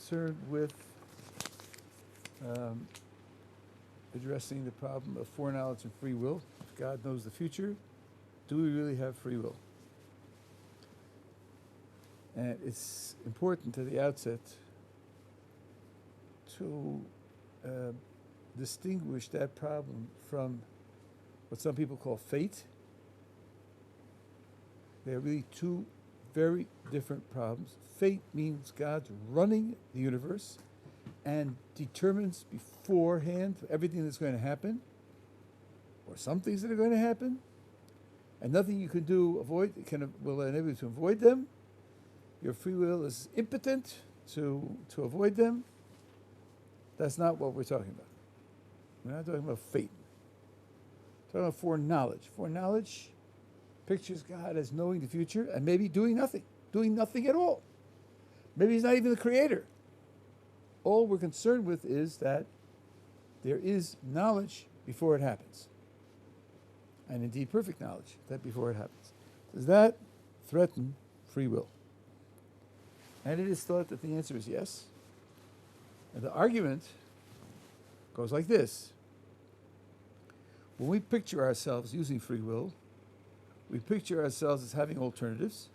concerned with addressing the problem of foreknowledge and free will. If God knows the future, do we really have free will? And it's important at the outset to distinguish that problem from what some people call fate. They are really two very different problems. Fate means God's running the universe and determines beforehand everything that's going to happen, or some things that are going to happen, and nothing you can do will enable you to avoid them. Your free will is impotent to avoid them. That's not what we're talking about. We're not talking about fate. We're talking about foreknowledge. Foreknowledge pictures God as knowing the future and maybe doing nothing at all. Maybe he's not even the creator. All we're concerned with is that there is knowledge before it happens. And indeed perfect knowledge that before it happens. Does that threaten free will? And it is thought that the answer is yes. And the argument goes like this. When we picture ourselves using free will, we picture ourselves as having alternatives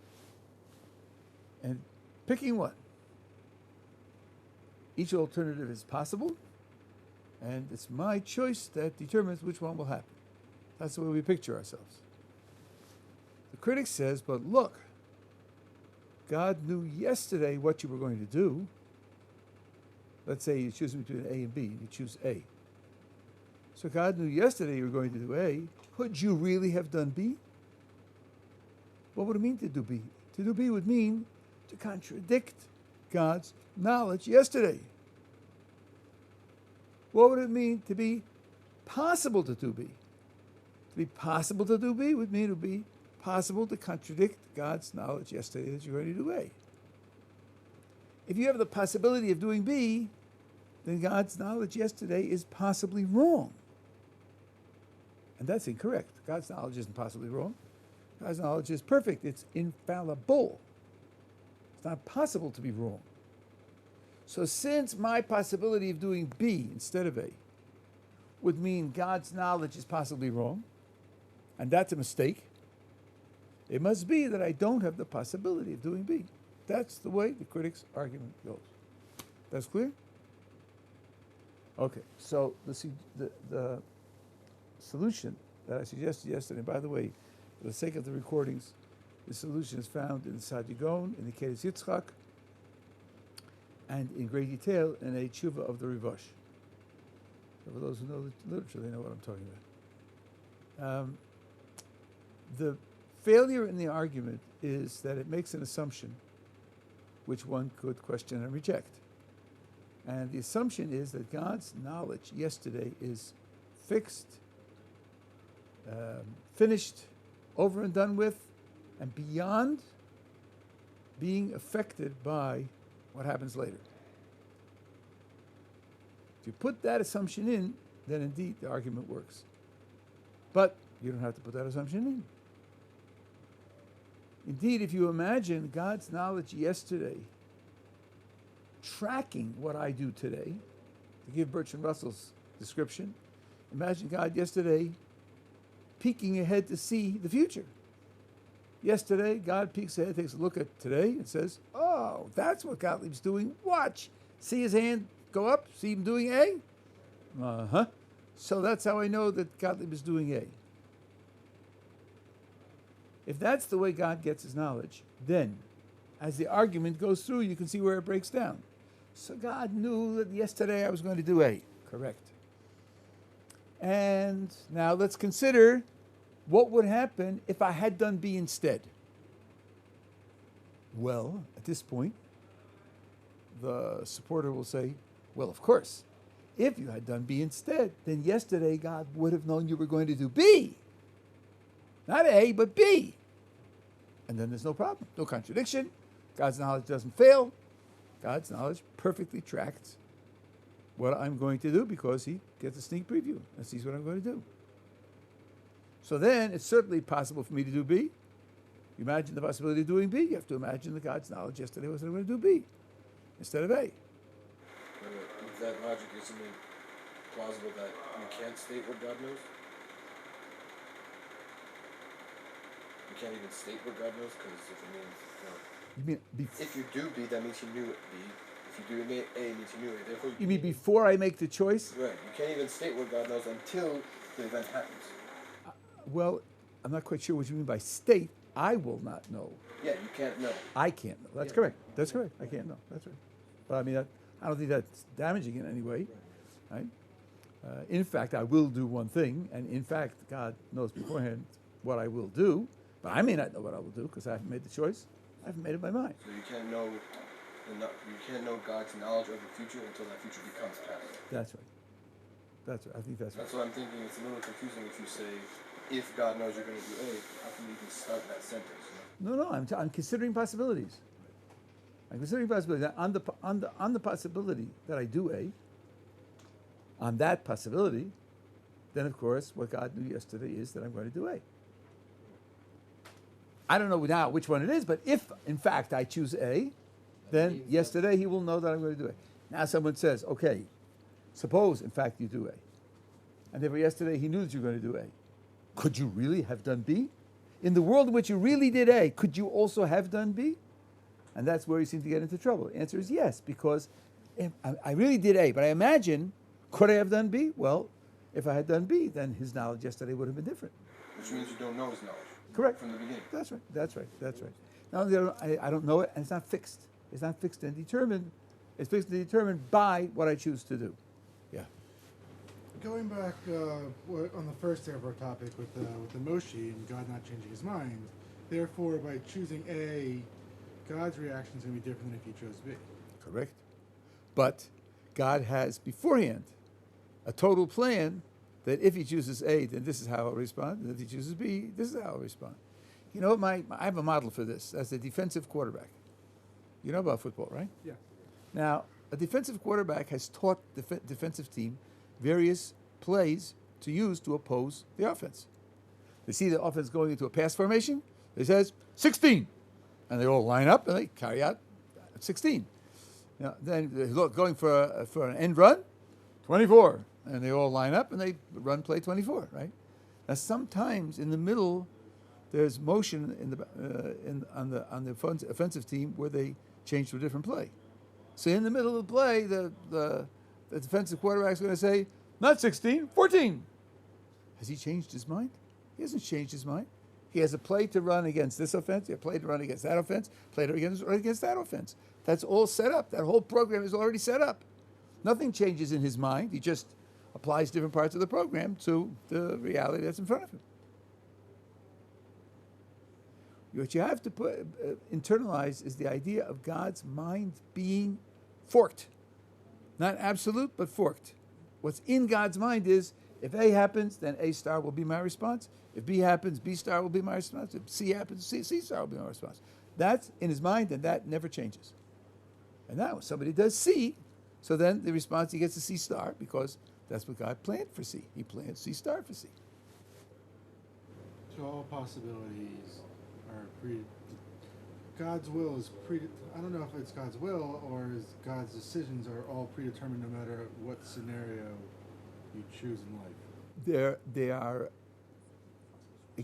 and picking one. Each alternative is possible, and it's my choice that determines which one will happen. That's the way we picture ourselves. The critic says, but look, God knew yesterday what you were going to do. Let's say you choose between A and B, and you choose A. So God knew yesterday you were going to do A. Could you really have done B? What would it mean to do B? To do B would mean to contradict God's knowledge yesterday. What would it mean to be possible to do B? To be possible to do B would mean it would be possible to contradict God's knowledge yesterday that you're going to do A. If you have the possibility of doing B, then God's knowledge yesterday is possibly wrong. And that's incorrect. God's knowledge isn't possibly wrong. God's knowledge is perfect. It's infallible. It's not possible to be wrong. So since my possibility of doing B instead of A would mean God's knowledge is possibly wrong, and that's a mistake, it must be that I don't have the possibility of doing B. That's the way the critic's argument goes. That's clear? Okay, so the solution that I suggested yesterday, by the way, for the sake of the recordings, the solution is found in the Sadigon, in the Kedes Yitzchak, and in great detail in a tshuva of the Rivash. So for those who know the literature, they know what I'm talking about. The failure in the argument is that it makes an assumption which one could question and reject. And the assumption is that God's knowledge yesterday is fixed, finished, over and done with, and beyond being affected by what happens later. If you put that assumption in, then indeed the argument works. But you don't have to put that assumption in. Indeed, if you imagine God's knowledge yesterday tracking what I do today, to give Bertrand Russell's description, imagine God yesterday peeking ahead to see the future. Yesterday, God peeks ahead, takes a look at today, and says, oh, that's what Gottlieb's doing. Watch. See his hand go up? See him doing A? Uh-huh. So that's how I know that Gottlieb is doing A. If that's the way God gets his knowledge, then as the argument goes through, you can see where it breaks down. So God knew that yesterday I was going to do A. Correct. And now let's consider what would happen if I had done B instead. Well, at this point, the supporter will say, well, of course, if you had done B instead, then yesterday God would have known you were going to do B. Not A, but B. And then there's no problem, no contradiction. God's knowledge doesn't fail. God's knowledge perfectly tracks what I'm going to do because he gets a sneak preview and sees what I'm going to do. So then it's certainly possible for me to do B. You imagine the possibility of doing B. You have to imagine that God's knowledge yesterday was that I'm going to do B instead of A. that logic, isn't it plausible that you can't state what God knows? You can't even state what God knows, because if it means, You mean if you do B, that means you knew it B. If you do A, it means you knew it. Therefore, you mean before I make the choice? right. You can't even state what God knows until the event happens. Well, I'm not quite sure what you mean by state. I will not know. Yeah, you can't know. I can't know. That's Yeah. correct. That's correct. I can't know. That's right. But I mean, I don't think that's damaging in any way, right? In fact, I will do one thing, and in fact, God knows beforehand what I will do, but I may not know what I will do because I haven't made the choice. I haven't made up my mind. So you can't know God's knowledge of the future until that future becomes past. That's right. That's right. I think that's right. That's what I'm thinking. It's a little confusing if you say, if God knows you're going to do A, how can you even start that sentence? No, I'm considering possibilities. I'm considering possibilities. On the possibility that I do A, on that possibility, then of course what God knew yesterday is that I'm going to do A. I don't know now which one it is, but if in fact I choose A, then yesterday he will know that I'm going to do A. Now someone says, okay, suppose in fact you do A. And therefore yesterday he knew that you were going to do A. Could you really have done B? In the world in which you really did A, could you also have done B? And that's where you seem to get into trouble. The answer is yes, because if I really did A, but I imagine, could I have done B? Well, if I had done B, then his knowledge yesterday would have been different. Which means you don't know his knowledge. Correct. From the beginning. That's right. That's right. That's right. Now, I don't know it, and it's not fixed. It's not fixed and determined. It's fixed and determined by what I choose to do. Yeah. Going back on the first half of our topic with the Moshe and God not changing his mind, therefore, by choosing A, God's reaction is going to be different than if he chose B. Correct. But God has beforehand a total plan that if he chooses A, then this is how I'll respond, and if he chooses B, this is how I'll respond. You know, I have a model for this as a defensive quarterback. You know about football, right? Yeah. Now, a defensive quarterback has taught the defensive team various plays to use to oppose the offense. They see the offense going into a pass formation, it says 16, and they all line up and they carry out 16. Now, then they're going for an end run, 24, and they all line up and they run play 24, right? Now, sometimes in the middle, there's motion on the offensive team where they change to a different play. So in the middle of the play, the defensive quarterback is going to say, not 16, 14. Has he changed his mind? He hasn't changed his mind. He has a play to run against this offense, a play to run against that offense, play to run against that offense. That's all set up. That whole program is already set up. Nothing changes in his mind. He just applies different parts of the program to the reality that's in front of him. What you have to internalize is the idea of God's mind being forked. Not absolute, but forked. What's in God's mind is, if A happens, then A star will be my response. If B happens, B star will be my response. If C happens, C star will be my response. That's in his mind, and that never changes. And now somebody does C, so then the response, he gets a C star, because that's what God planned for C. He planned C star for C. So all possibilities are God's will is I don't know if it's God's will or is God's decisions are all predetermined no matter what scenario you choose in life. They are.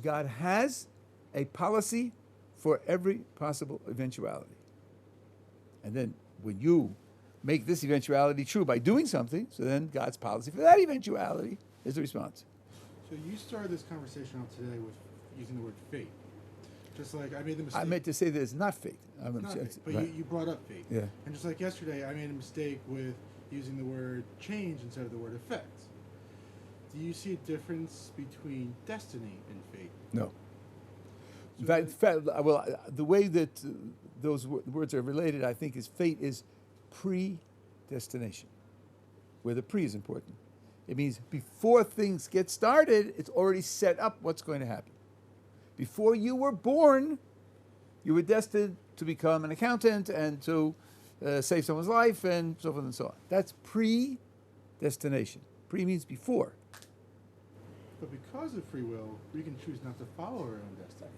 God has a policy for every possible eventuality. And then when you make this eventuality true by doing something, so then God's policy for that eventuality is the response. So you started this conversation out today with using the word fate. Just like I made the mistake. I meant to say that it's not fate. Not fate, but right. you brought up fate. Yeah. And just like yesterday, I made a mistake with using the word change instead of the word effect. Do you see a difference between destiny and fate? No. So In fact, well, the way that those words are related, I think, is fate is predestination, where the pre is important. It means before things get started, it's already set up what's going to happen. Before you were born, you were destined to become an accountant and to save someone's life and so forth and so on. That's predestination. Pre means before. But because of free will, we can choose not to follow our own destiny.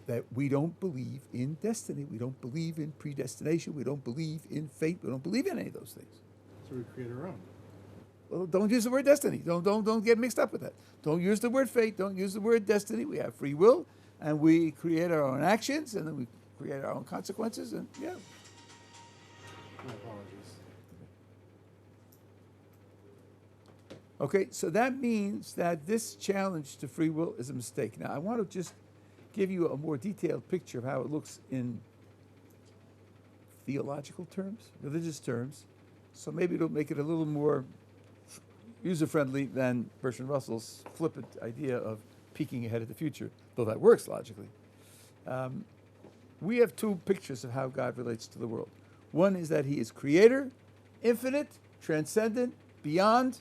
That we don't believe in destiny. We don't believe in predestination. We don't believe in fate. We don't believe in any of those things. So we create our own. Well, don't use the word destiny. Don't get mixed up with that. Don't use the word fate. Don't use the word destiny. We have free will, and we create our own actions, and then we create our own consequences, and yeah. My apologies. Okay, so that means that this challenge to free will is a mistake. Now, I want to just give you a more detailed picture of how it looks in theological terms, religious terms, so maybe it'll make it a little more user-friendly than Bertrand Russell's flippant idea of peeking ahead at the future, though that works logically. We have two pictures of how God relates to the world. One is that he is creator, infinite, transcendent, beyond,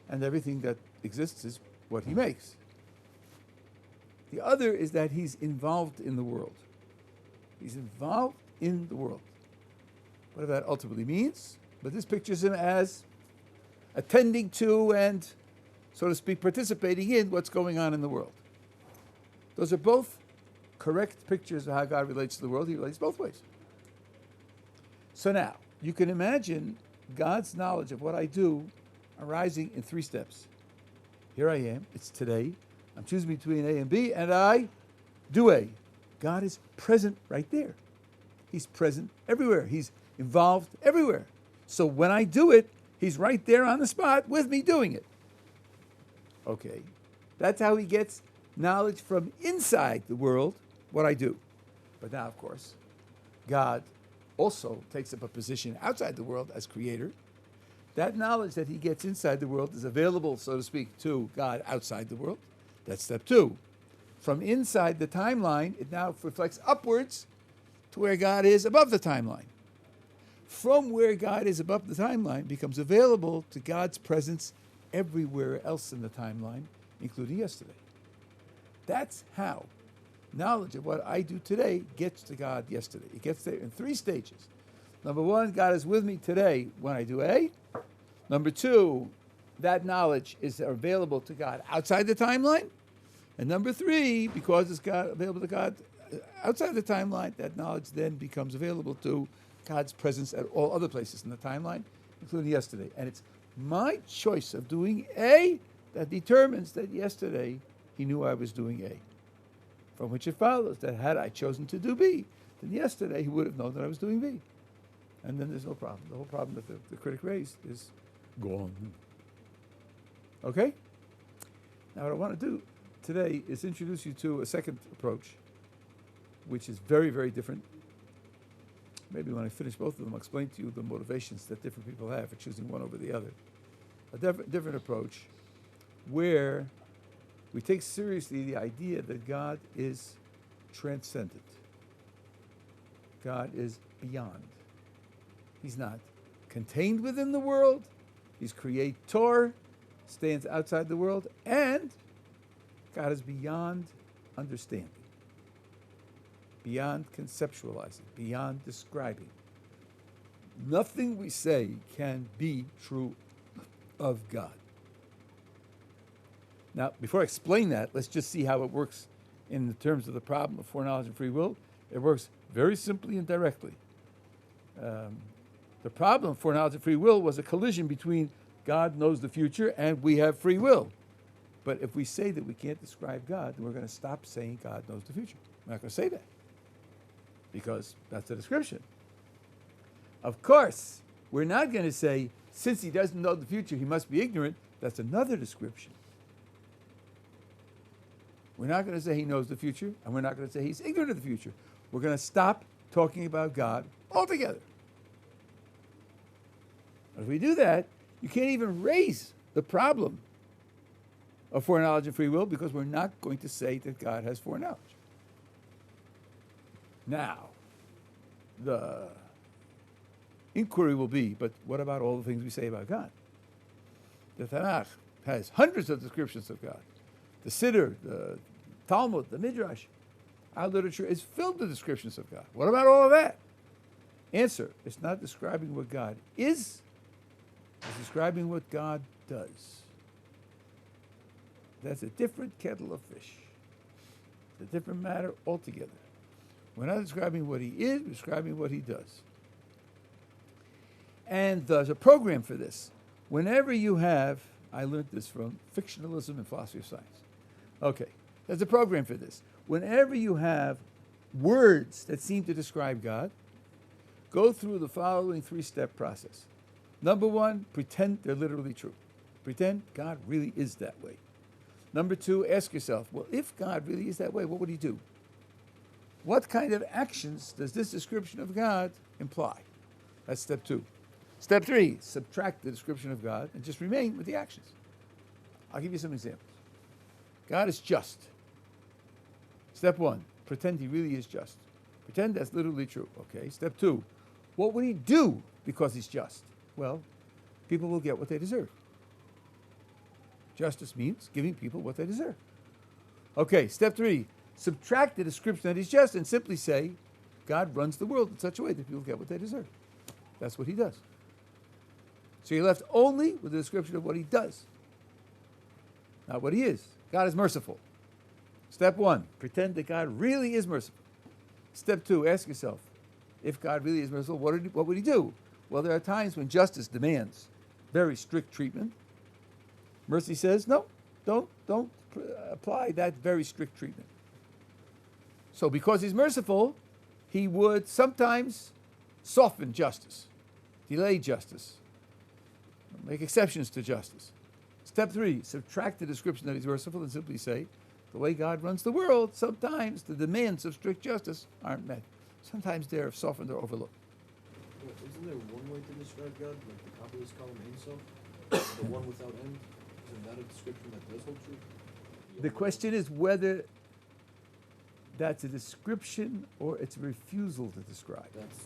and everything that exists is what he makes. The other is that he's involved in the world. He's involved in the world. Whatever that ultimately means, but this pictures him as attending to and, so to speak, participating in what's going on in the world. Those are both correct pictures of how God relates to the world. He relates both ways. So now, you can imagine God's knowledge of what I do arising in three steps. Here I am, it's today. I'm choosing between A and B, and I do A. God is present right there. He's present everywhere. He's involved everywhere. So when I do it, he's right there on the spot with me doing it. Okay, that's how he gets knowledge from inside the world, what I do. But now, of course, God also takes up a position outside the world as creator. That knowledge that he gets inside the world is available, so to speak, to God outside the world. That's step two. From inside the timeline, it now reflects upwards to where God is above the timeline. From where God is above the timeline becomes available to God's presence everywhere else in the timeline, including yesterday. That's how knowledge of what I do today gets to God yesterday. It gets there in three stages. Number one, God is with me today when I do A. Number two, that knowledge is available to God outside the timeline. And number three, because it's available to God outside the timeline, that knowledge then becomes available to God's presence at all other places in the timeline, including yesterday. And it's my choice of doing A that determines that yesterday he knew I was doing A. From which it follows that had I chosen to do B, then yesterday he would have known that I was doing B. And then there's no problem. The whole problem that the critic raised is gone. Okay? Now what I want to do today is introduce you to a second approach, which is very, very different. Maybe when I finish both of them, I'll explain to you the motivations that different people have for choosing one over the other. A different approach where we take seriously the idea that God is transcendent. God is beyond. He's not contained within the world. He's creator, stands outside the world, and God is beyond understanding, beyond conceptualizing, beyond describing. Nothing we say can be true of God. Now, before I explain that, let's just see how it works in the terms of the problem of foreknowledge and free will. It works very simply and directly. The problem of foreknowledge and free will was a collision between God knows the future and we have free will. But if we say that we can't describe God, then we're going to stop saying God knows the future. We're not going to say that because that's a description. Of course, we're not going to say, since he doesn't know the future, he must be ignorant. That's another description. We're not going to say he knows the future, and we're not going to say he's ignorant of the future. We're going to stop talking about God altogether. If we do that, you can't even raise the problem of foreknowledge and free will because we're not going to say that God has foreknowledge. Now, the inquiry will be, but what about all the things we say about God? The Tanakh has hundreds of descriptions of God. The Siddur, the Talmud, the Midrash, our literature is filled with descriptions of God. What about all of that? Answer, it's not describing what God is, it's describing what God does. That's a different kettle of fish. It's a different matter altogether. We're not describing what he is, we're describing what he does. And there's a program for this. Whenever you have, I learned this from fictionalism and philosophy of science. Okay, there's a program for this. Whenever you have words that seem to describe God, go through the following 3-step process. Number 1, pretend they're literally true. Pretend God really is that way. Number 2, ask yourself, well, if God really is that way, what would he do? What kind of actions does this description of God imply? That's step 2. Step 3, subtract the description of God and just remain with the actions. I'll give you some examples. God is just. Step 1, pretend he really is just. Pretend that's literally true. Okay. Step 2, what would he do because he's just? Well, people will get what they deserve. Justice means giving people what they deserve. Okay, step 3, subtract the description that he's just and simply say, God runs the world in such a way that people get what they deserve. That's what he does. So you're left only with the description of what he does, not what he is. God is merciful. Step 1, pretend that God really is merciful. Step 2, ask yourself, if God really is merciful, what would he do? Well, there are times when justice demands very strict treatment. Mercy says, no, don't apply that very strict treatment. So because he's merciful, he would sometimes soften justice, delay justice, make exceptions to justice. Step 3, subtract the description that he's merciful and simply say, the way God runs the world, sometimes the demands of strict justice aren't met. Sometimes they're softened or overlooked. Well, isn't there one way to describe God, like the Kabbalists call him Ein Sof, the one without end? Isn't that a description that does hold true? The question is whether that's a description or it's a refusal to describe. That's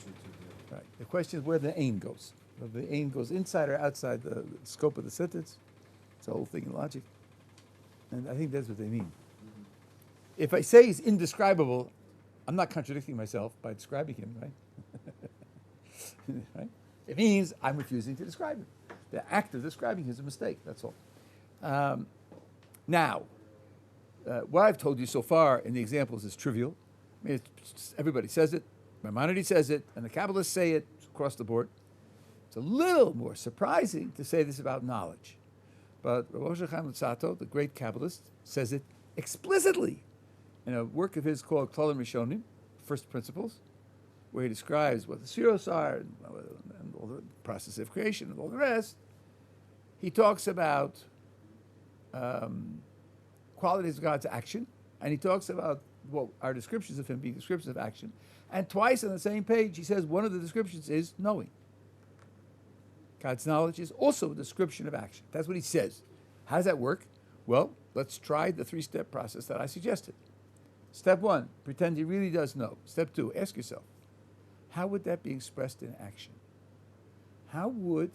true too. Yeah. Right. The question is where the aim goes. Whether the aim goes inside or outside the scope of the sentence. It's a whole thing in logic. And I think that's what they mean. Mm-hmm. If I say he's indescribable, I'm not contradicting myself by describing him, right? Right? It means I'm refusing to describe him. The act of describing him is a mistake, that's all. Now, what I've told you so far in the examples is trivial. I mean, everybody says it, Maimonides says it, and the Kabbalists say it across the board. It's a little more surprising to say this about knowledge. But Rav Moshe Chaim Luzzatto, the great Kabbalist, says it explicitly in a work of his called Klalim Rishonim, First Principles, where he describes what the spheros are and all the process of creation and all the rest. He talks about qualities of God's action, and he talks about what our descriptions of him being descriptions of action. And twice on the same page, he says one of the descriptions is knowing. God's knowledge is also a description of action. That's what he says. How does that work? Well, let's try the 3-step process that I suggested. Step 1, pretend he really does know. Step 2, ask yourself, how would that be expressed in action? How would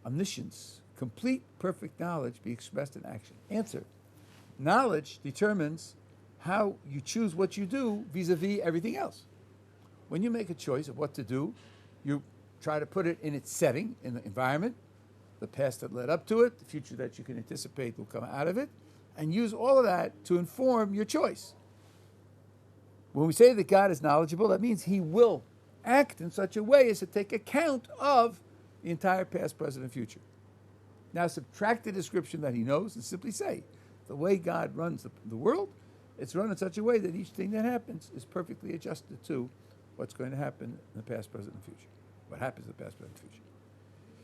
omniscience, complete, perfect knowledge be expressed in action? Answer, knowledge determines how you choose what you do vis-a-vis everything else. When you make a choice of what to do, you try to put it in its setting, in the environment, the past that led up to it, the future that you can anticipate will come out of it, and use all of that to inform your choice. When we say that God is knowledgeable, that means he will act in such a way as to take account of the entire past, present, and future. Now subtract the description that he knows and simply say, the way God runs the world, it's run in such a way that each thing that happens is perfectly adjusted to what's going to happen in the past, present, and future. What happens in the past, present, and future.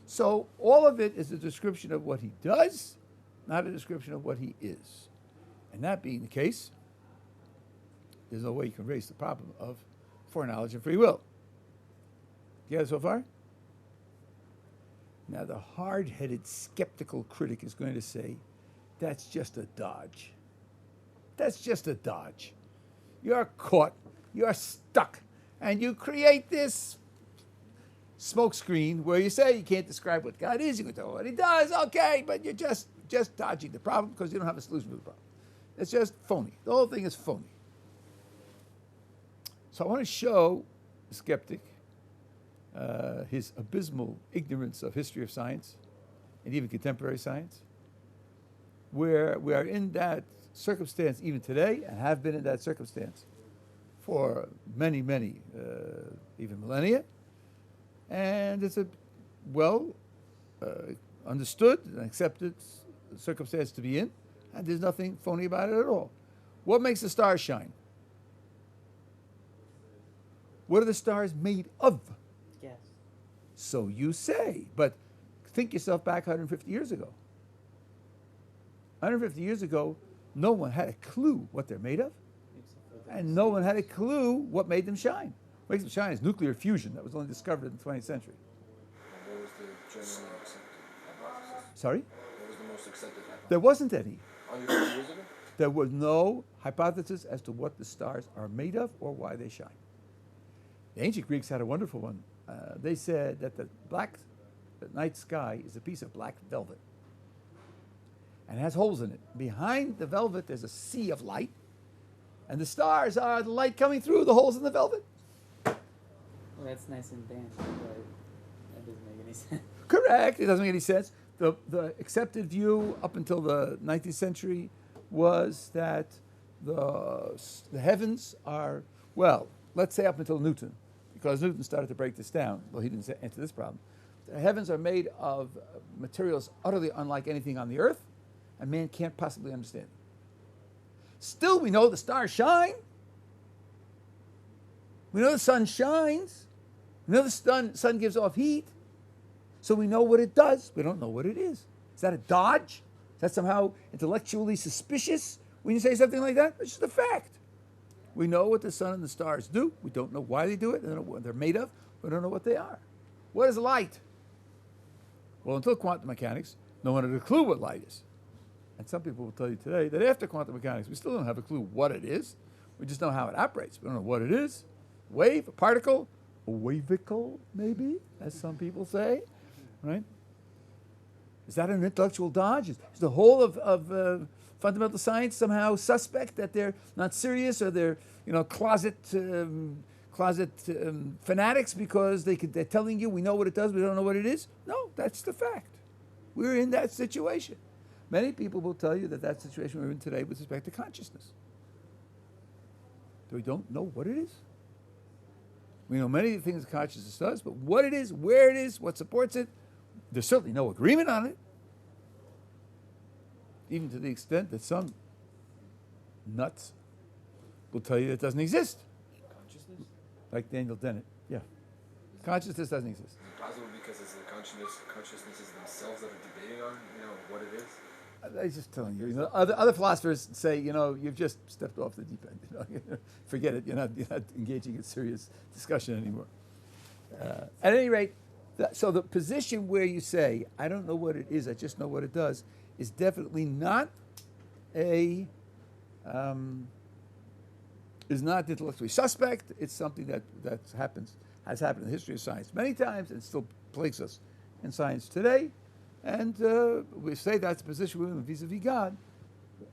So all of it is a description of what he does, not a description of what he is. And that being the case, there's no way you can raise the problem of foreknowledge and free will. You get it so far? Now the hard-headed, skeptical critic is going to say, that's just a dodge. That's just a dodge. You're caught, you're stuck, and you create this smokescreen where you say you can't describe what God is, you can tell what he does, okay, but you're just dodging the problem because you don't have a solution to the problem. It's just phony. The whole thing is phony. So I want to show the skeptic his abysmal ignorance of history of science and even contemporary science, where we are in that circumstance even today and have been in that circumstance for many, even millennia, and it's a well understood and accepted circumstance to be in, and there's nothing phony about it at all. What makes the stars shine? What are the stars made of? Yes. So you say, but think yourself back 150 years ago. 150 years ago, no one had a clue what they're made of, Except for and no one had a clue what made them shine. What makes them shine is nuclear fusion that was only discovered in the 20th century. What was the generally accepted hypothesis? Sorry? What was the most accepted hypothesis? There wasn't any. 150 years ago? There was no hypothesis as to what the stars are made of or why they shine. The ancient Greeks had a wonderful one. They said that the night sky is a piece of black velvet and has holes in it. Behind the velvet, there's a sea of light, and the stars are the light coming through the holes in the velvet. Well, that's nice and dandy, but that doesn't make any sense. Correct. It doesn't make any sense. The accepted view up until the 19th century was that the heavens are, well, let's say up until Newton, because Newton started to break this down. Well, he didn't answer this problem. The heavens are made of materials utterly unlike anything on the earth, and man can't possibly understand. Still, we know the stars shine. We know the sun shines. We know the sun gives off heat. So we know what it does. We don't know what it is. Is that a dodge? Is that somehow intellectually suspicious when you say something like that? It's just a fact. We know what the sun and the stars do. We don't know why they do it. We don't know what they're made of. We don't know what they are. What is light? Well, until quantum mechanics, no one had a clue what light is. And some people will tell you today that after quantum mechanics, we still don't have a clue what it is. We just know how it operates. We don't know what it is. Wave, a particle, a wavicle, maybe, as some people say, right? Is that an intellectual dodge? Is the whole of fundamental science somehow suspect that they're not serious or they're closet fanatics because they're telling you we know what it does, we don't know what it is? No, that's the fact. We're in that situation. Many people will tell you that situation we're in today with respect to consciousness. We don't know what it is. We know many of the things consciousness does, but what it is, where it is, what supports it, there's certainly no agreement on it. Even to the extent that some nuts will tell you it doesn't exist. Consciousness? Like Daniel Dennett. Yeah. Consciousness doesn't exist. Is it possible because it's the consciousnesses themselves that are debating on, what it is? I'm just telling you. Other philosophers say, you've just stepped off the deep end. Forget it. You're not engaging in serious discussion anymore. At any rate, so the position where you say, I don't know what it is, I just know what it does, is definitely not is not intellectually suspect. It's something that has happened in the history of science many times and still plagues us in science today. And we say that's the position we're in vis-a-vis God.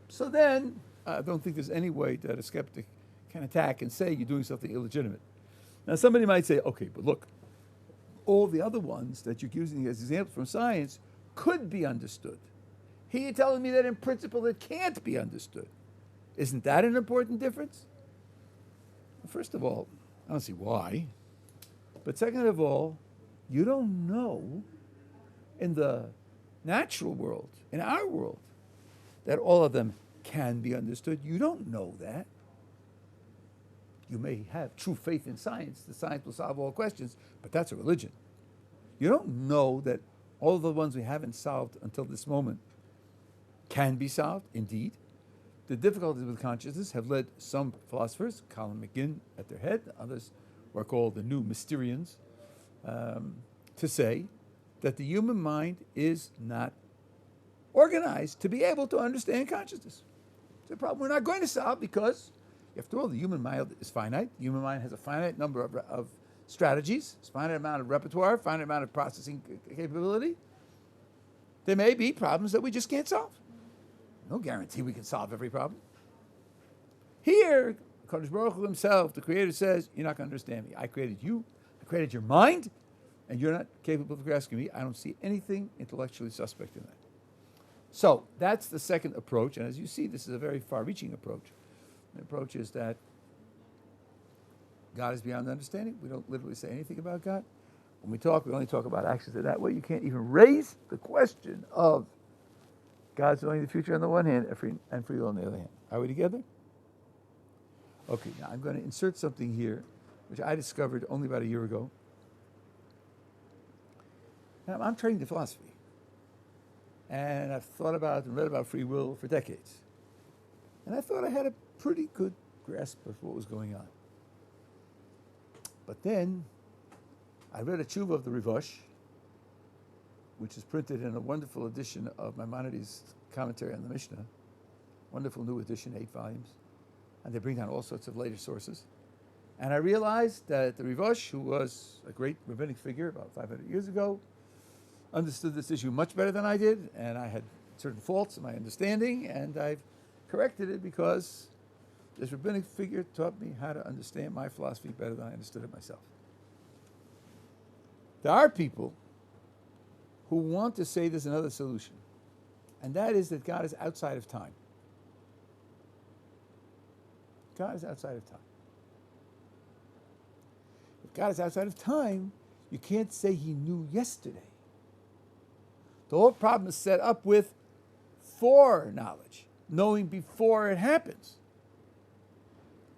So then, I don't think there's any way that a skeptic can attack and say you're doing something illegitimate. Now, somebody might say, okay, but look, all the other ones that you're using as examples from science could be understood. Here you're telling me that in principle it can't be understood. Isn't that an important difference? First of all, I don't see why. But second of all, you don't know in the natural world, in our world, that all of them can be understood. You don't know that. You may have true faith in science, the science will solve all questions, but that's a religion. You don't know that all the ones we haven't solved until this moment can be solved, indeed. The difficulties with consciousness have led some philosophers, Colin McGinn at their head, others who are called the new Mysterians, to say that the human mind is not organized to be able to understand consciousness. It's a problem we're not going to solve because, after all, the human mind is finite. The human mind has a finite number of strategies, a finite amount of repertoire, finite amount of processing capability. There may be problems that we just can't solve. No guarantee we can solve every problem. Here, Kadosh Baruch Hu himself, the Creator, says, you're not going to understand me. I created you. I created your mind. And you're not capable of grasping me. I don't see anything intellectually suspect in that. So that's the second approach. And as you see, this is a very far-reaching approach. The approach is that God is beyond understanding. We don't literally say anything about God. When we talk, we only talk about actions. And that way you can't even raise the question of God's knowing the future on the one hand and free will on the other hand. Are we together? Okay, now I'm going to insert something here, which I discovered only about a year ago. Now, I'm trained in philosophy. And I've thought about and read about free will for decades. And I thought I had a pretty good grasp of what was going on. But then I read a tshuva of the Rivosh, which is printed in a wonderful edition of Maimonides' commentary on the Mishnah. Wonderful new edition, 8 volumes. And they bring down all sorts of later sources. And I realized that the Rivosh, who was a great rabbinic figure about 500 years ago, understood this issue much better than I did, and I had certain faults in my understanding, and I've corrected it because this rabbinic figure taught me how to understand my philosophy better than I understood it myself. There are people who want to say there's another solution, and that is that God is outside of time. God is outside of time. If God is outside of time, you can't say he knew yesterday. The whole problem is set up with foreknowledge, knowing before it happens.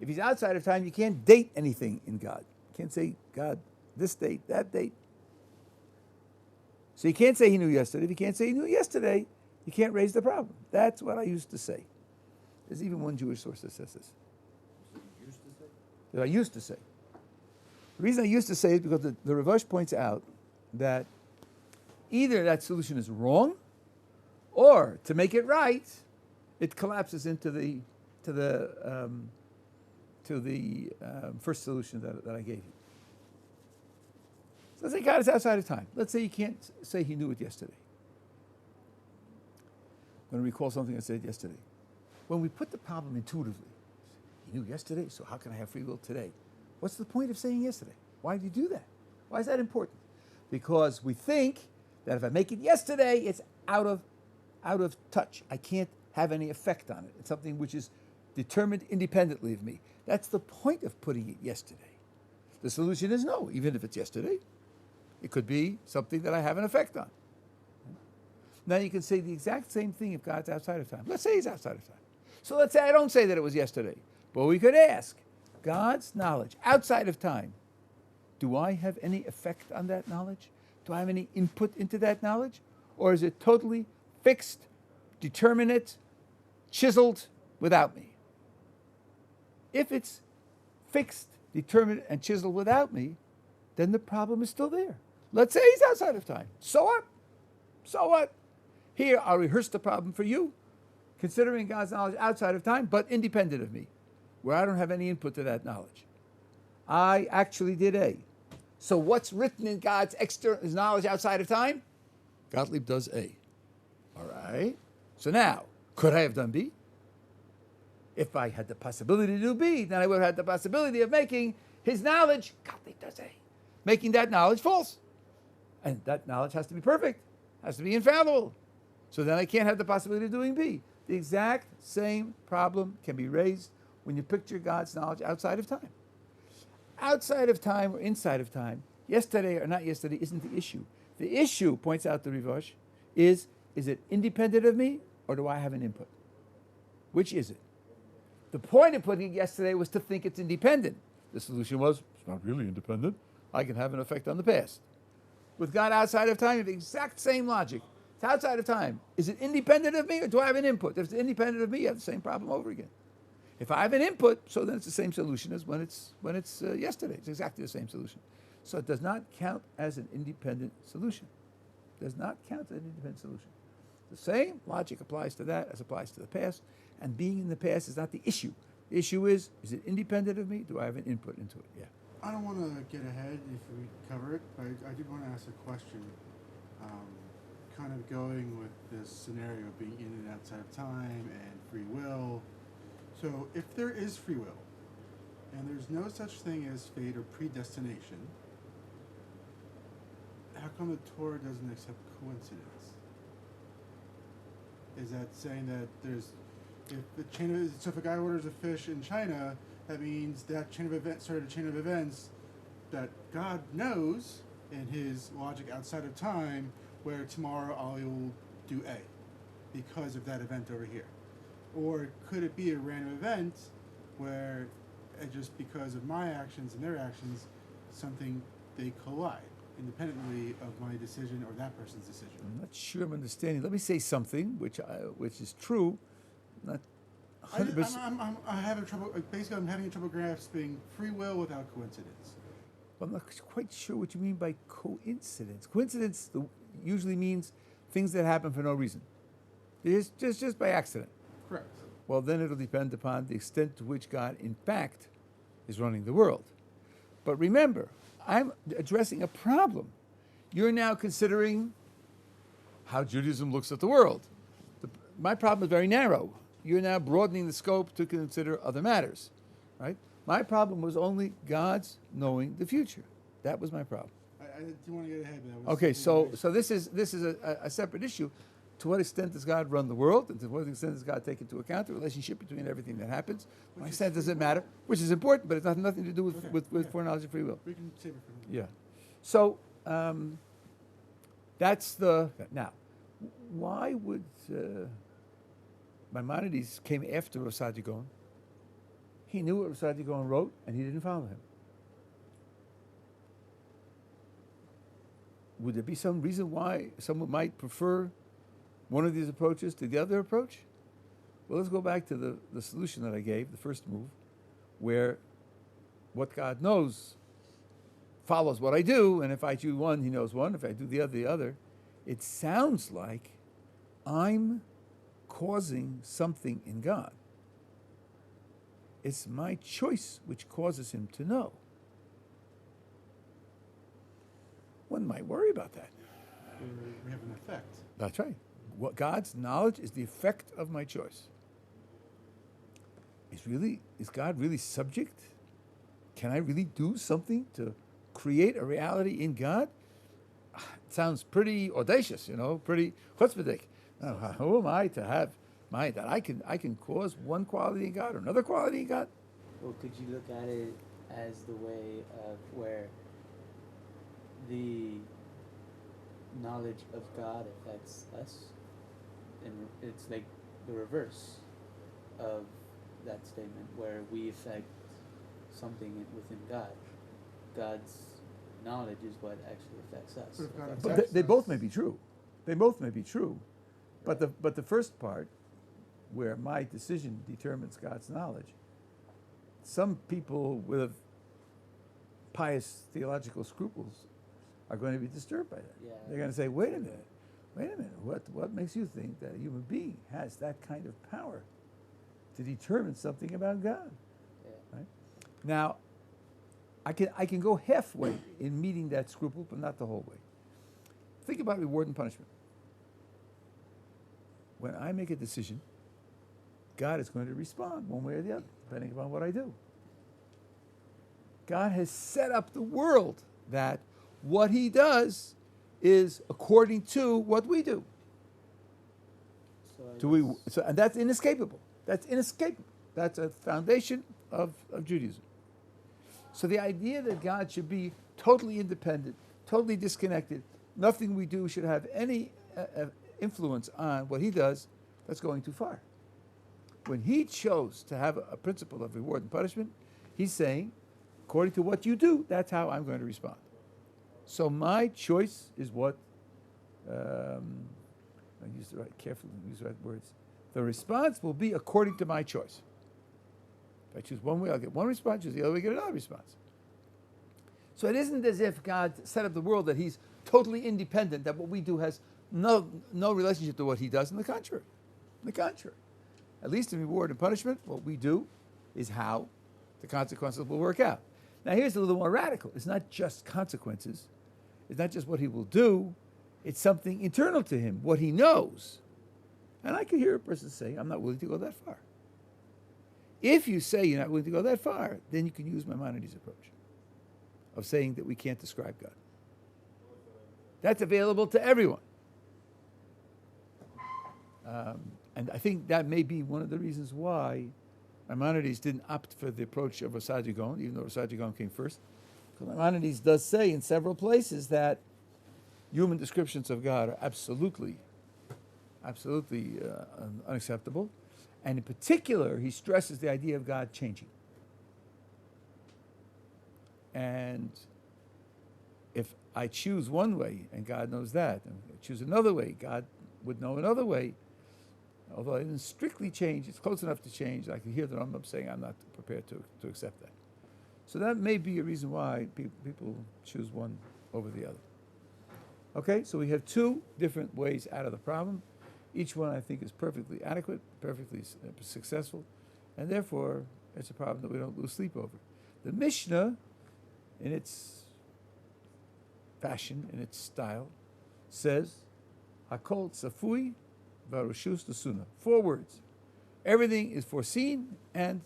If he's outside of time, you can't date anything in God. You can't say, God, this date, that date. So you can't say he knew yesterday. If you can't say he knew yesterday, you can't raise the problem. That's what I used to say. There's even one Jewish source that says this. That I used to say. The reason I used to say it is because the Rivosh points out that either that solution is wrong, or to make it right, it collapses into the first solution that I gave you. So let's say God is outside of time. Let's say you can't say he knew it yesterday. I'm going to recall something I said yesterday. When we put the problem intuitively, he knew yesterday, so how can I have free will today? What's the point of saying yesterday? Why do you do that? Why is that important? Because we think that if I make it yesterday, it's out of touch. I can't have any effect on it. It's something which is determined independently of me. That's the point of putting it yesterday. The solution is no, even if it's yesterday. It could be something that I have an effect on. Now you can say the exact same thing if God's outside of time. Let's say he's outside of time. So let's say I don't say that it was yesterday. But we could ask, God's knowledge outside of time, do I have any effect on that knowledge? Do I have any input into that knowledge? Or is it totally fixed, determinate, chiseled without me? If it's fixed, determined, and chiseled without me, then the problem is still there. Let's say he's outside of time. So what? So what? Here, I'll rehearse the problem for you, considering God's knowledge outside of time, but independent of me, where I don't have any input to that knowledge. I actually did A. So what's written in God's his knowledge outside of time? Gottlieb does A. All right. So now, could I have done B? If I had the possibility to do B, then I would have had the possibility of making his knowledge, Gottlieb does A, making that knowledge false. And that knowledge has to be perfect, has to be infallible. So then I can't have the possibility of doing B. The exact same problem can be raised when you picture God's knowledge outside of time. Outside of time or inside of time, yesterday or not yesterday isn't the issue. The issue, points out the Rivosh, is it independent of me or do I have an input? Which is it? The point of putting it yesterday was to think it's independent. The solution was, it's not really independent. I can have an effect on the past. With God outside of time, you have the exact same logic. It's outside of time. Is it independent of me or do I have an input? If it's independent of me, you have the same problem over again. If I have an input, so then it's the same solution as when it's yesterday. It's exactly the same solution. So it does not count as an independent solution. Does not count as an independent solution. The same logic applies to that as applies to the past. And being in the past is not the issue. The issue is it independent of me? Do I have an input into it? Yeah. I don't want to get ahead if we cover it, but I did want to ask a question. Kind of going with this scenario of being in and outside of time and free will. So if there is free will, and there's no such thing as fate or predestination, how come the Torah doesn't accept coincidence? Is that saying that so if a guy orders a fish in China, that means that chain of events started a chain of events that God knows in his logic outside of time where tomorrow I will do A because of that event over here? Or could it be a random event where just because of my actions and their actions, they collide independently of my decision or that person's decision? I'm not sure I'm understanding. Let me say something which is true, not 100%. I'm having trouble. Basically, I'm having trouble grasping free will without coincidence. I'm not quite sure what you mean by coincidence. Coincidence usually means things that happen for no reason. Just by accident. Correct. Well, then it'll depend upon the extent to which God, in fact, is running the world. But remember, I'm addressing a problem. You're now considering how Judaism looks at the world. My problem is very narrow. You're now broadening the scope to consider other matters, right? My problem was only God's knowing the future. That was my problem. I didn't want to get ahead, but Okay, so this is a separate issue. To what extent does God run the world, and to what extent does God take into account the relationship between everything that happens? To what extent does it matter? Which is important, but it has nothing to do with foreknowledge and free will. we can save it for now. Yeah. So that's now. Why would Maimonides came after Rosh Gon? He knew what Rosh Gon wrote, and he didn't follow him. Would there be some reason why someone might prefer one of these approaches to the other approach? Well, let's go back to the solution that I gave, the first move, where what God knows follows what I do, and if I choose one, he knows one. If I do the other. It sounds like I'm causing something in God. It's my choice which causes him to know. One might worry about that. We have an effect. That's right. What God's knowledge is the effect of my choice. Is God really subject? Can I really do something to create a reality in God? It sounds pretty audacious, pretty chutzpahdik. Who am I to have mind that I can cause one quality in God or another quality in God? Well, could you look at it as the way of where the knowledge of God affects us? And it's like the reverse of that statement, where we affect something within God. God's knowledge is what actually affects us. But if God Affects affects But they us- both may be true. They both may be true. But the first part, where my decision determines God's knowledge, some people with pious theological scruples are going to be disturbed by that. Yeah. They're going to say, wait a minute, what makes you think that a human being has that kind of power to determine something about God? Yeah. Right? Now, I can go halfway in meeting that scruple, but not the whole way. Think about reward and punishment. When I make a decision, God is going to respond one way or the other, depending upon what I do. God has set up the world that what he does is according to what we do. And that's inescapable. That's inescapable. That's a foundation of Judaism. So the idea that God should be totally independent, totally disconnected, nothing we do should have any influence on what he does, that's going too far. When he chose to have a principle of reward and punishment, he's saying, according to what you do, that's how I'm going to respond. So my choice is what, I use the right, carefully use the right words. The response will be according to my choice. If I choose one way, I'll get one response. Choose the other way, get another response. So it isn't as if God set up the world that he's totally independent, that what we do has no relationship to what he does. On the contrary. On the contrary. At least in reward and punishment, what we do is how the consequences will work out. Now here's a little more radical. It's not just consequences. It's not just what he will do. It's something internal to him, what he knows. And I can hear a person say, I'm not willing to go that far. If you say you're not willing to go that far, then you can use Maimonides' approach of saying that we can't describe God. That's available to everyone. And I think that may be one of the reasons why Maimonides didn't opt for the approach of Rosh Gon, even though Rosh Gon came first. Maimonides does say in several places that human descriptions of God are absolutely unacceptable. And in particular, he stresses the idea of God changing. And if I choose one way, and God knows that, and I choose another way, God would know another way, although I didn't strictly change, it's close enough to change. I can hear the Rambam saying I'm not prepared to accept that. So that may be a reason why people choose one over the other. Okay, so we have two different ways out of the problem. Each one, I think, is perfectly adequate, perfectly successful, and therefore it's a problem that we don't lose sleep over. The Mishnah, in its fashion, in its style, says, Hakol tzafui v'arushus l'suna. 4 words. Everything is foreseen and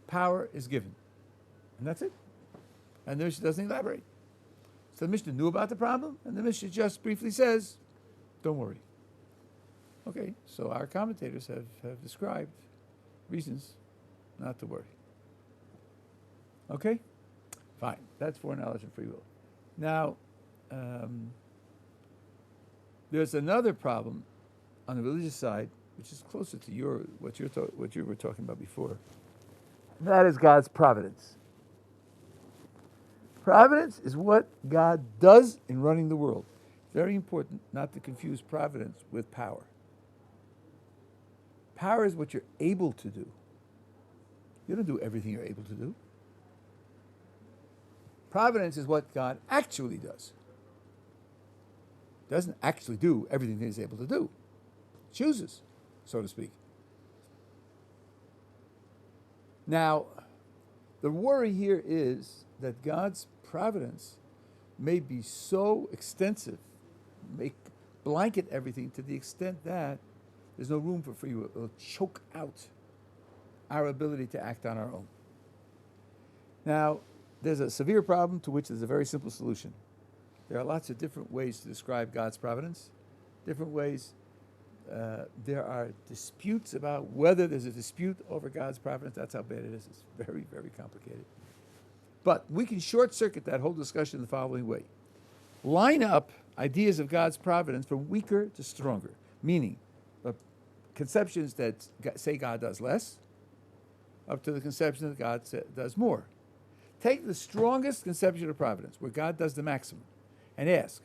power is given. And that's it. And the Mishnah doesn't elaborate. So the Mishnah knew about the problem, and the Mishnah just briefly says, don't worry. Okay, so our commentators have described reasons not to worry. Okay? Fine. That's foreknowledge and free will. Now, there's another problem on the religious side, which is closer to what you were talking about before. And that is God's providence. Providence is what God does in running the world. Very important not to confuse providence with power. Power is what you're able to do. You don't do everything you're able to do. Providence is what God actually does. Doesn't actually do everything that he's able to do. Chooses, so to speak. Now, the worry here is that God's providence may be so extensive, may blanket everything to the extent that there's no room for free will. It'll choke out our ability to act on our own. Now, there's a severe problem to which there's a very simple solution. There are lots of different ways to describe God's providence, different ways. There are disputes about whether there's a dispute over God's providence. That's how bad it is. It's very, very complicated. But we can short-circuit that whole discussion in the following way. Line up ideas of God's providence from weaker to stronger, meaning conceptions that say God does less, up to the conception that God does more. Take the strongest conception of providence, where God does the maximum, and ask,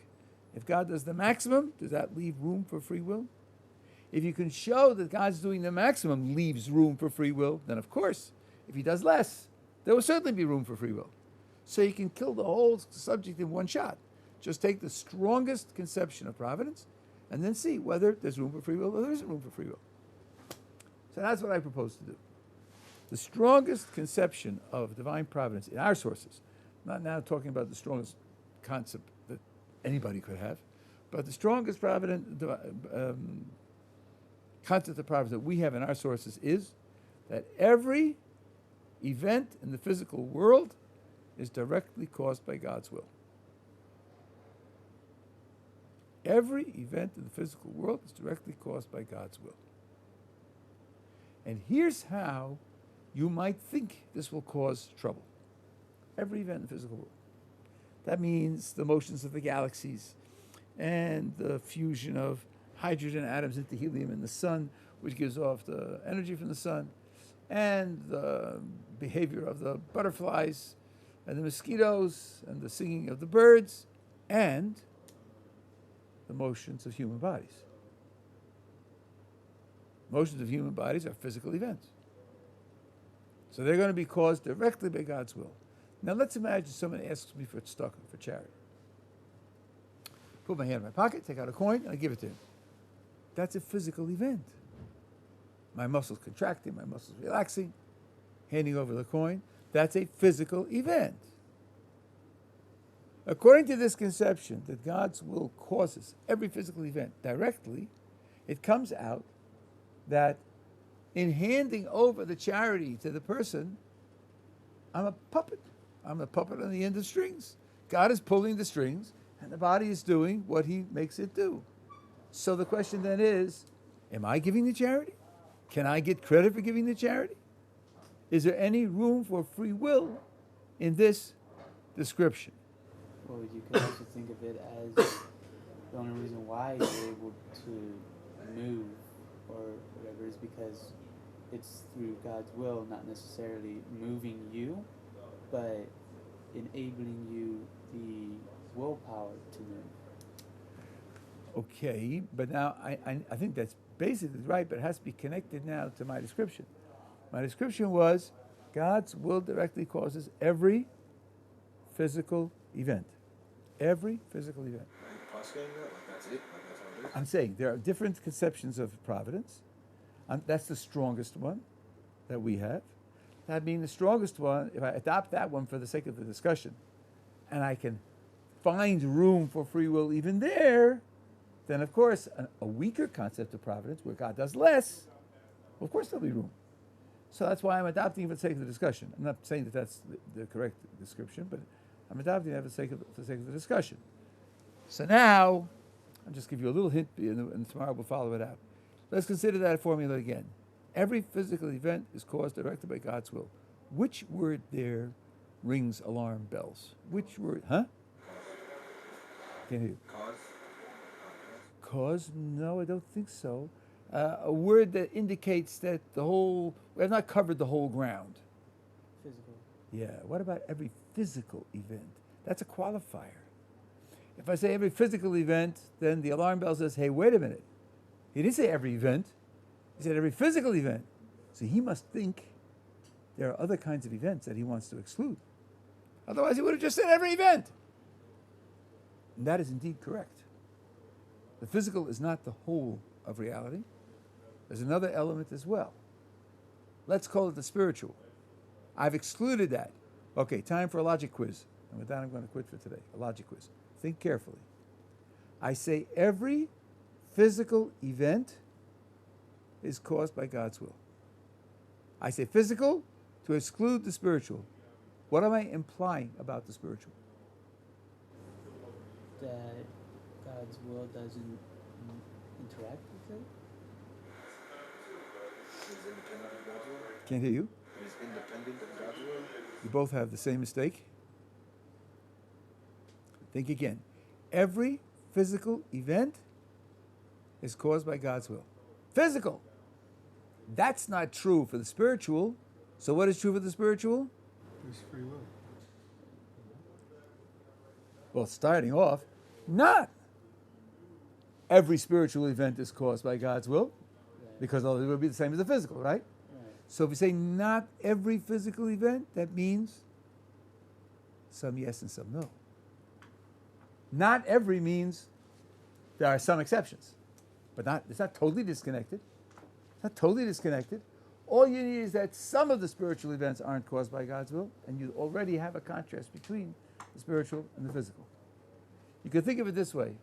if God does the maximum, does that leave room for free will? If you can show that God's doing the maximum leaves room for free will, then of course, if he does less, there will certainly be room for free will. So you can kill the whole subject in one shot. Just take the strongest conception of providence and then see whether there's room for free will or there isn't room for free will. So that's what I propose to do. The strongest conception of divine providence in our sources, not now talking about the strongest concept that anybody could have, but the strongest concept of providence that we have in our sources is that every event in the physical world is directly caused by God's will. Every event in the physical world is directly caused by God's will. And here's how you might think this will cause trouble. Every event in the physical world. That means the motions of the galaxies and the fusion of hydrogen atoms into helium in the sun, which gives off the energy from the sun, and the behavior of the butterflies and the mosquitoes and the singing of the birds and the motions of human bodies. Motions of human bodies are physical events. So they're going to be caused directly by God's will. Now let's imagine someone asks me for tzedakah, for charity. Put my hand in my pocket, take out a coin, and I give it to him. That's a physical event. My muscles contracting, my muscles relaxing, handing over the coin. That's a physical event. According to this conception that God's will causes every physical event directly, it comes out that in handing over the charity to the person, I'm a puppet. I'm a puppet on the end of strings. God is pulling the strings, and the body is doing what he makes it do. So the question then is, am I giving the charity? Can I get credit for giving the charity? Is there any room for free will in this description. Well, you could also think of it as the only reason why you're able to move or whatever is because it's through God's will, not necessarily moving you, but enabling you the willpower to move. Okay, but now I think that's basically right, but it has to be connected now to my description. My description was God's will directly causes every physical event. Every physical event. Are you postulating that? Like that's it? Like that's how it is? I'm saying there are different conceptions of providence. That's the strongest one that we have. That being the strongest one, if I adopt that one for the sake of the discussion, and I can find room for free will even there, then of course a weaker concept of providence, where God does less, well, of course there'll be room. So that's why I'm adopting it for the sake of the discussion. I'm not saying that that's the correct description, but I'm adopting that for the sake of the discussion. So now, I'll just give you a little hint, and tomorrow we'll follow it out. Let's consider that formula again. Every physical event is caused directly by God's will. Which word there rings alarm bells? Which word? Huh? Can't hear you. Cause? Cause? No, I don't think so. A word that indicates that we have not covered the whole ground. Physical. Yeah, what about every physical event? That's a qualifier. If I say every physical event, then the alarm bell says, hey, wait a minute. He didn't say every event. He said every physical event. So he must think there are other kinds of events that he wants to exclude. Otherwise, he would have just said every event. And that is indeed correct. The physical is not the whole of reality. There's another element as well. Let's call it the spiritual. I've excluded that. Okay, time for a logic quiz. And with that, I'm going to quit for today. A logic quiz. Think carefully. I say every physical event is caused by God's will. I say physical to exclude the spiritual. What am I implying about the spiritual? That God's will doesn't interact with it? It is independent of God's will? Can't hear you. It is independent of God's will? You both have the same mistake. Think again. Every physical event is caused by God's will. Physical. That's not true for the spiritual. So what is true for the spiritual? There's free will. Well, starting off, not every spiritual event is caused by God's will, because it would be the same as the physical, right? Right. So if we say not every physical event, that means some yes and some no. Not every means there are some exceptions, but it's not totally disconnected. It's not totally disconnected. All you need is that some of the spiritual events aren't caused by God's will, and you already have a contrast between the spiritual and the physical. You can think of it this way.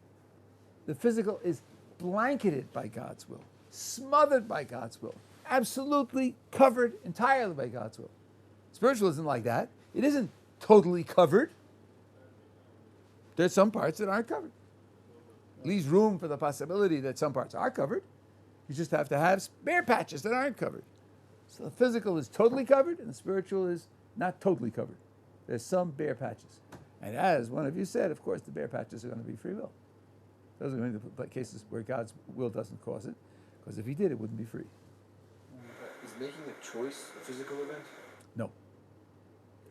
The physical is blanketed by God's will, smothered by God's will, absolutely covered entirely by God's will. Spiritual isn't like that. It isn't totally covered. There's some parts that aren't covered. Leaves room for the possibility that some parts are covered. You just have to have bare patches that aren't covered. So the physical is totally covered and the spiritual is not totally covered. There's some bare patches. And as one of you said, of course, the bare patches are going to be free will. Those are going to be the cases where God's will doesn't cause it, because if he did, it wouldn't be free. Is making a choice a physical event? No.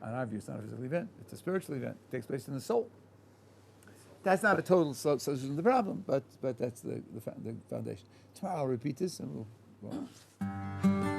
On our view, it's not a physical event. It's a spiritual event. It takes place in the soul. That's not a total solution to the problem, but that's the foundation. Tomorrow I'll repeat this and we'll go on.